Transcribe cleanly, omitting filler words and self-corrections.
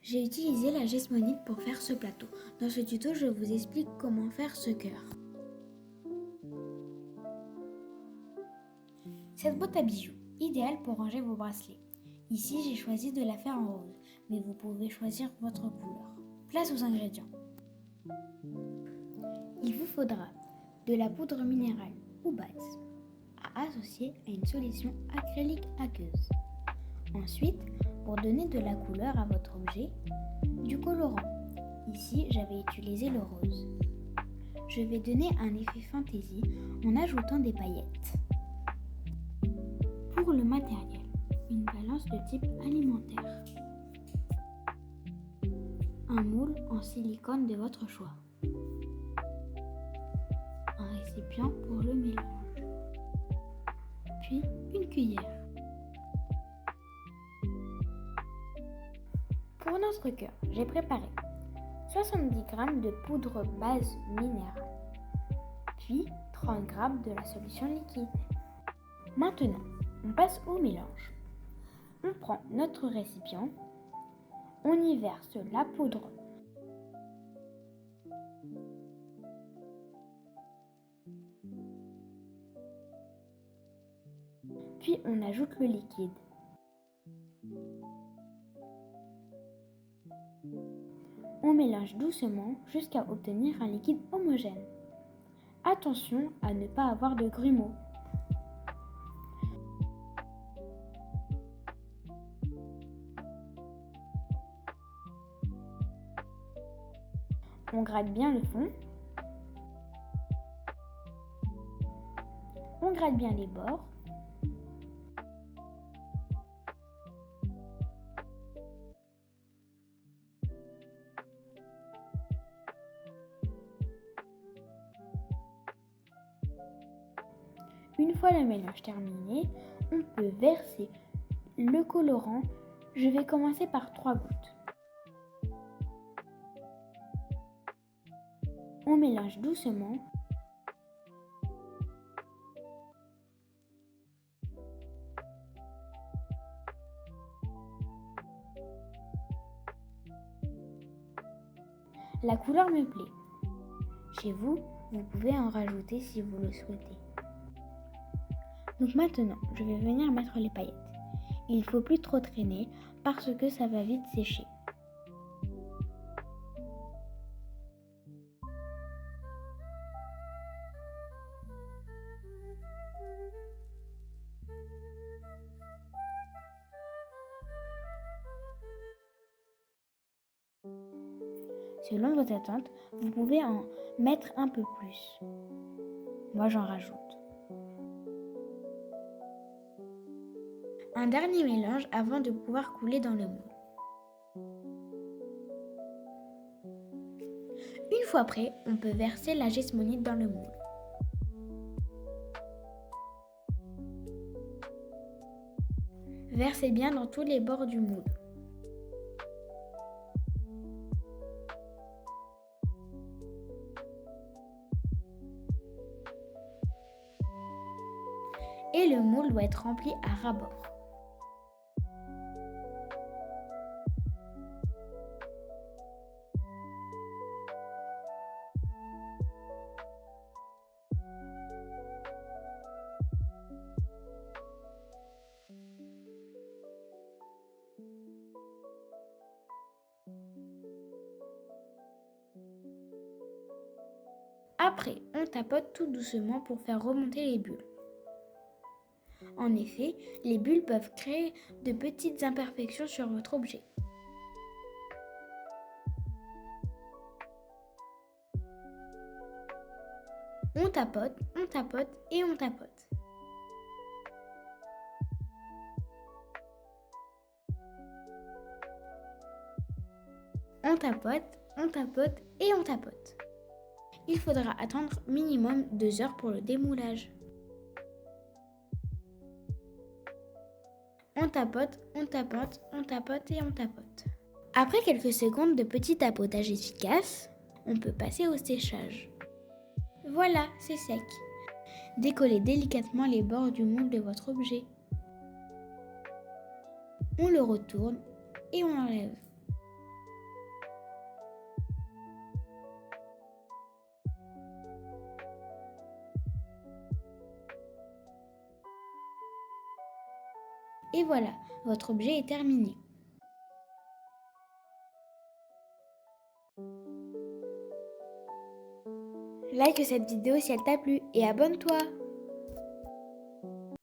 J'ai utilisé la gesmonite pour faire ce plateau. Dans ce tuto, je vous explique comment faire ce cœur. Cette boîte à bijoux, idéale pour ranger vos bracelets. Ici, j'ai choisi de la faire en rose, mais vous pouvez choisir votre couleur. Place aux ingrédients. Il vous faudra de la poudre minérale ou base à associer à une solution acrylique aqueuse. Ensuite, pour donner de la couleur à votre objet, du colorant. Ici, j'avais utilisé le rose. Je vais donner un effet fantaisie en ajoutant des paillettes. Pour le matériel, une balance de type alimentaire. Un moule en silicone de votre choix. Un récipient pour le mélange. Puis une cuillère. Pour notre cœur, j'ai préparé 70 g de poudre base minérale, puis 30 g de la solution liquide. Maintenant, on passe au mélange. On prend notre récipient, on y verse la poudre. Puis on ajoute le liquide. On mélange doucement jusqu'à obtenir un liquide homogène. Attention à ne pas avoir de grumeaux. On gratte bien le fond. On gratte bien les bords. Une fois le mélange terminé, on peut verser le colorant. Je vais commencer par 3 gouttes. On mélange doucement. La couleur me plaît. Chez vous, vous pouvez en rajouter si vous le souhaitez. Donc maintenant, je vais venir mettre les paillettes. Il ne faut plus trop traîner parce que ça va vite sécher. Selon vos attentes, vous pouvez en mettre un peu plus. Moi, j'en rajoute. Un dernier mélange avant de pouvoir couler dans le moule. Une fois prêt, on peut verser la gesmonite dans le moule. Versez bien dans tous les bords du moule. Et le moule doit être rempli à ras-bord. Après, on tapote tout doucement pour faire remonter les bulles. En effet, les bulles peuvent créer de petites imperfections sur votre objet. On tapote et on tapote. On tapote et on tapote. Il faudra attendre minimum 2 heures pour le démoulage. On tapote et on tapote. Après quelques secondes de petit tapotage efficace, on peut passer au séchage. Voilà, c'est sec. Décollez délicatement les bords du moule de votre objet. On le retourne et on l'enlève. Et voilà, votre objet est terminé. Like cette vidéo si elle t'a plu et abonne-toi!